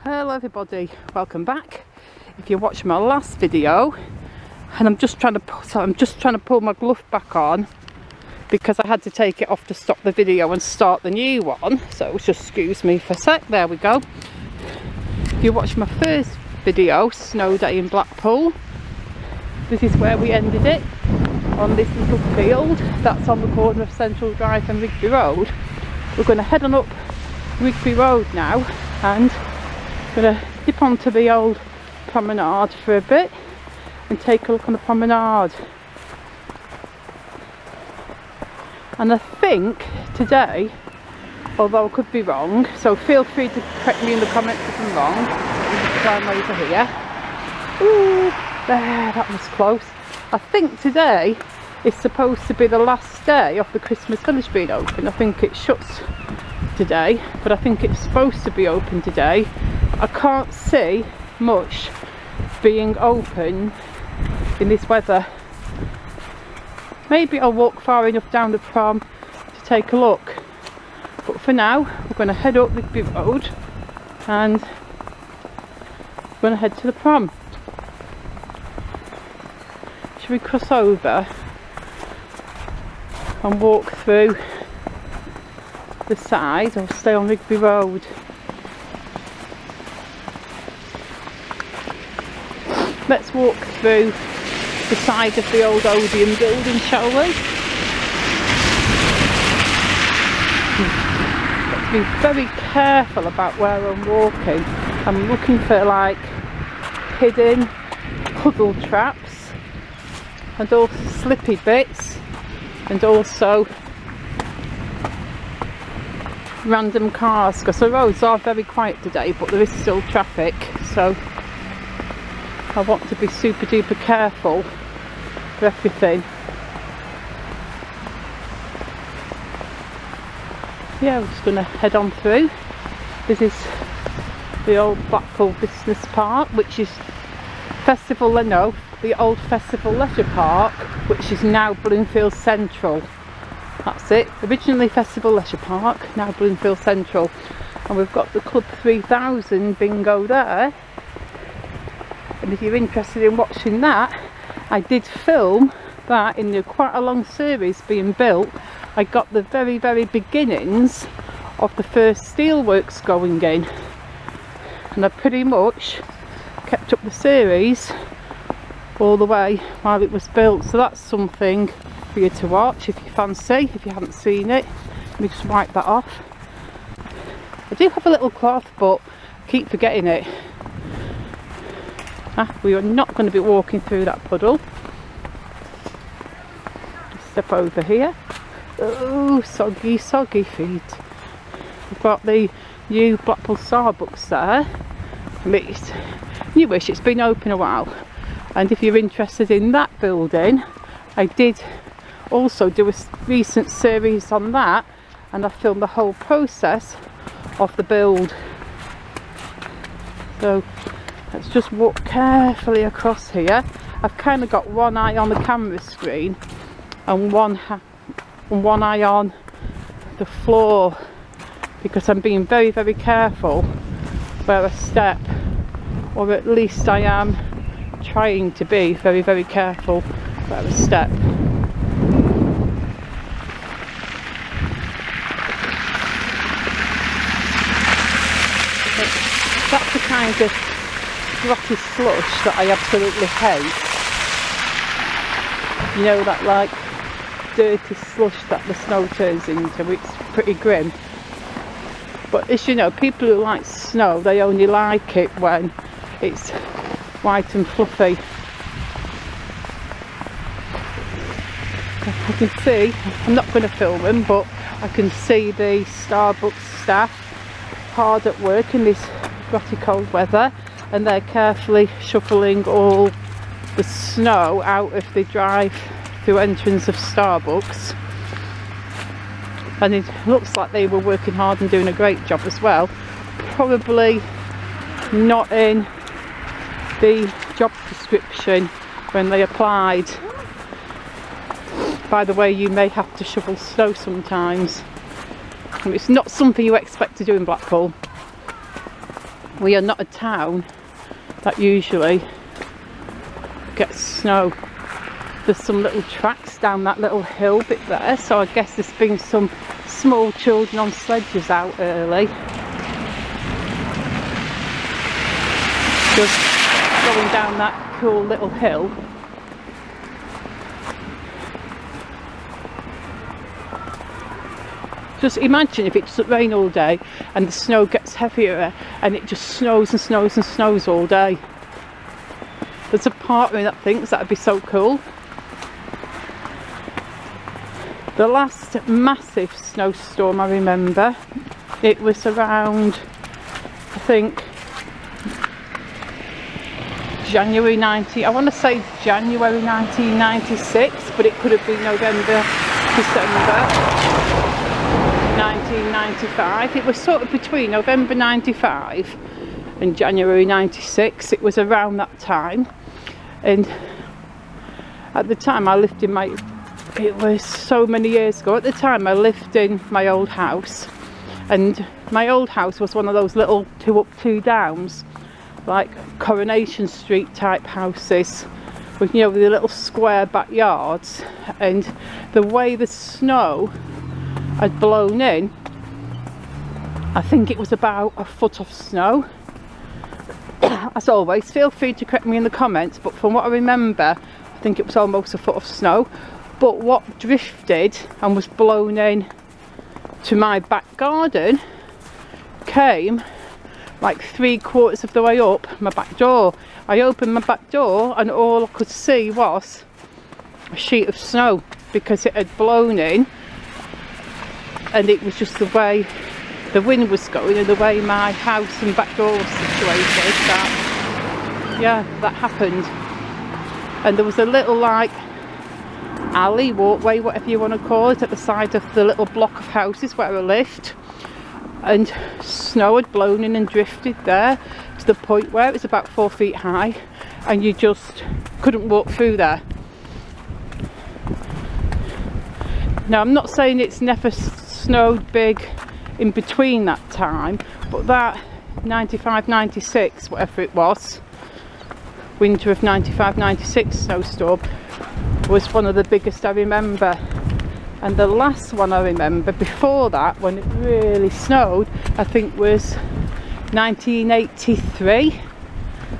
Hello everybody, welcome back. If you watched my last video, and I'm just trying to pull my glove back on because I had to take it off to stop the video and start the new one, so just excuse me for a sec. There we go. If you watched my first video, snow day in Blackpool, this is where we ended it, on this little field that's on the corner of Central Drive and Rigby Road. We're going to head on up Rigby Road now and going to dip onto the old promenade for a bit and take a look on the promenade. And I think today, although I could be wrong, so feel free to correct me in the comments if I'm wrong. Climb over here. Ooh, there, that was close. I think today is supposed to be the last day of the Christmas village being open. I think it shuts today, but I think it's supposed to be open today. I can't see much being open in this weather. Maybe I'll walk far enough down the prom to take a look, but for now we're going to head up Rigby Road and we're going to head to the prom. Should we cross over and walk through the side or stay on Rigby Road? Let's walk through the side of the old Odeon building, shall we? Got to be very careful about where I'm walking. I'm looking for like hidden puddle traps and also slippy bits and also random cars, because the roads are very quiet today but there is still traffic, so I want to be super duper careful for everything. Yeah, we're just going to head on through. This is the old Blackpool Business Park, which is the old Festival Leisure Park, which is now Bloomfield Central. That's it, originally Festival Leisure Park, now Bloomfield Central. And we've got the Club 3000 bingo there. And if you're interested in watching that, I did film that in quite a long series being built. I got the very beginnings of the first steelworks going in, and I pretty much kept up the series all the way while it was built, so that's something for you to watch if you fancy, if you haven't seen it. Let me just wipe that off. I do have a little cloth but I keep forgetting it. We are not going to be walking through that puddle. Just step over here. Oh, soggy feet. We've got the new Blackpool Starbucks there. It's newish, it's been open a while. And if you're interested in that building, I did also do a recent series on that, and I filmed the whole process of the build. So let's just walk carefully across here. I've kind of got one eye on the camera screen and one eye on the floor, because I'm being very careful where I step, or at least I am trying to be very careful where I step. That's the kind of grotty slush that I absolutely hate. You know, that like dirty slush that the snow turns into. It's pretty grim. But as you know, people who like snow, they only like it when it's white and fluffy. I can see, I'm not going to film them, but I can see the Starbucks staff hard at work in this grotty cold weather, and they're carefully shuffling all the snow out of the drive-through entrance of Starbucks. And it looks like they were working hard and doing a great job as well. Probably not in the job description when they applied. By the way, you may have to shovel snow sometimes. It's not something you expect to do in Blackpool. we are not a town that usually gets snow. There's some little tracks down that little hill bit there, so I guess there's been some small children on sledges out early, just going down that cool little hill. Just imagine if it doesn't rain all day and the snow gets heavier and it just snows and snows and snows all day. There's a part of me that thinks that would be so cool. The last massive snowstorm I remember, it was around, I think, January 1996, but it could have been November, December 1995. It was sort of between November 95 and January 96. It was around that time, and at the time I lived in my, it was so many years ago, at the time I lived in my old house, and my old house was one of those little 2 up 2 downs, like Coronation Street type houses with, you know, the little square backyards, and the way the snow had blown in, I think it was about a foot of snow. As always, feel free to correct me in the comments, but from what I remember, I think it was almost a foot of snow. But what drifted and was blown in to my back garden came like 3/4 of the way up my back door. I opened my back door and all I could see was a sheet of snow, because it had blown in, and it was just the way the wind was going and the way my house and back door was situated that, yeah, that happened. And there was a little like alley, walkway, whatever you want to call it, at the side of the little block of houses where I lived, and snow had blown in and drifted there to the point where it was about 4 feet high and you just couldn't walk through there. Now, I'm not saying it's never snowed big in between that time, but that 95, 96, whatever it was, winter of 95, 96 snowstorm was one of the biggest I remember. And the last one I remember before that, when it really snowed, I think was 1983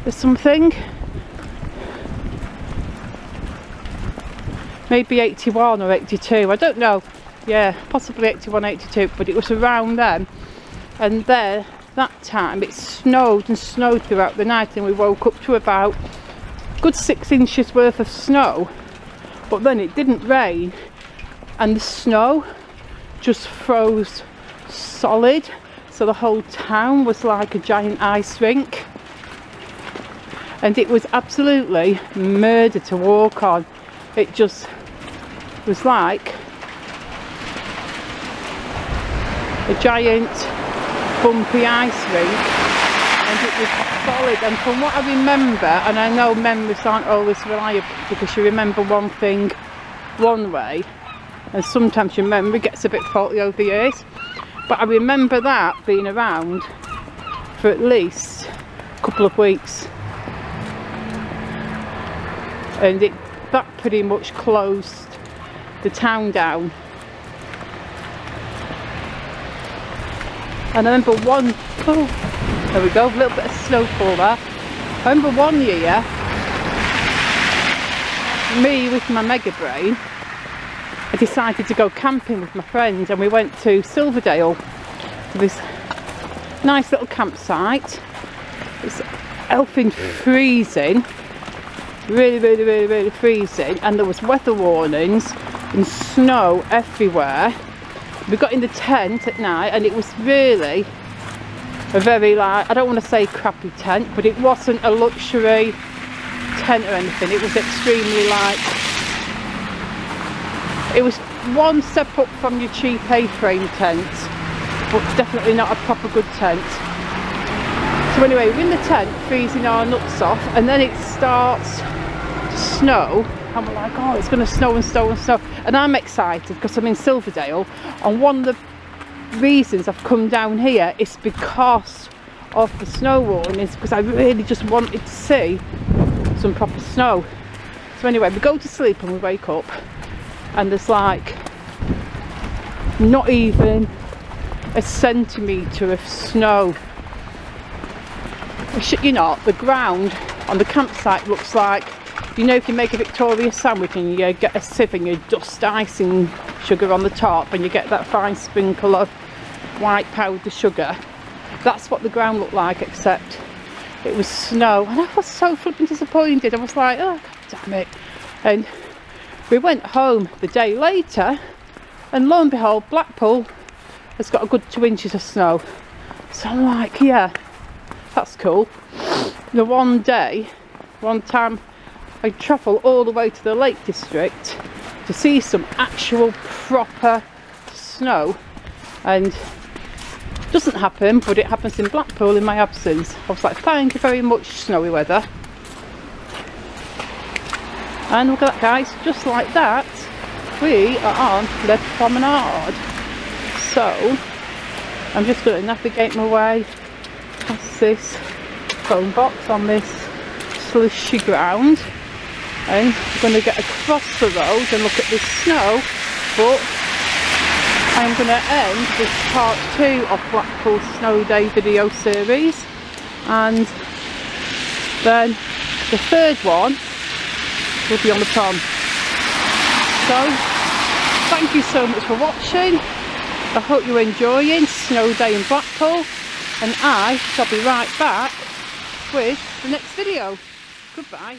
or something. Maybe 81 or 82, I don't know. Yeah, possibly 81, 82, but it was around then. And there, that time, it snowed and snowed throughout the night, and we woke up to about a good 6 inches worth of snow. But then it didn't rain, and the snow just froze solid, so the whole town was like a giant ice rink, and it was absolutely murder to walk on. It just was like a giant bumpy ice rink, and it was solid. And from what I remember, and I know memories aren't always reliable because you remember one thing one way and sometimes your memory gets a bit faulty over the years, but I remember that being around for at least a couple of weeks, and that pretty much closed the town down. And I remember there we go, a little bit of snowfall there. I remember one year, me with my mega brain, I decided to go camping with my friends, and we went to Silverdale, to this nice little campsite. It's elfin freezing, really freezing, and there was weather warnings and snow everywhere. We got in the tent at night, and it was really a very, like, I don't want to say crappy tent, but it wasn't a luxury tent or anything. It was extremely like, it was one step up from your cheap A-frame tent, but definitely not a proper good tent. So anyway, we're in the tent freezing our nuts off, and then it starts to snow, and we're like, oh, it's going to snow and snow and snow. And I'm excited because I'm in Silverdale, and one of the reasons I've come down here is because of the snow warnings because I really just wanted to see some proper snow. So anyway, we go to sleep and we wake up and there's like not even a centimetre of snow. I shit you not, the ground on the campsite looks like, you know, if you make a Victoria sandwich and you get a sieve and you dust icing sugar on the top and you get that fine sprinkle of white powder sugar, that's what the ground looked like, except it was snow. And I was so flipping disappointed. I was like, oh God damn it. And we went home the day later and lo and behold, Blackpool has got a good 2 inches of snow. So I'm like, yeah, that's cool. The one time I travel all the way to the Lake District to see some actual proper snow, and it doesn't happen, but it happens in Blackpool in my absence. I was like, thank you very much, snowy weather. And look at that, guys, just like that we are on the promenade. So I'm just going to navigate my way past this phone box on this slushy ground, and I'm going to get across the road and look at this snow, but I'm going to end this part 2 of Blackpool Snow Day video series, and then the third one will be on the prom. So thank you so much for watching. I hope you're enjoying Snow Day in Blackpool, and I shall be right back with the next video. Goodbye.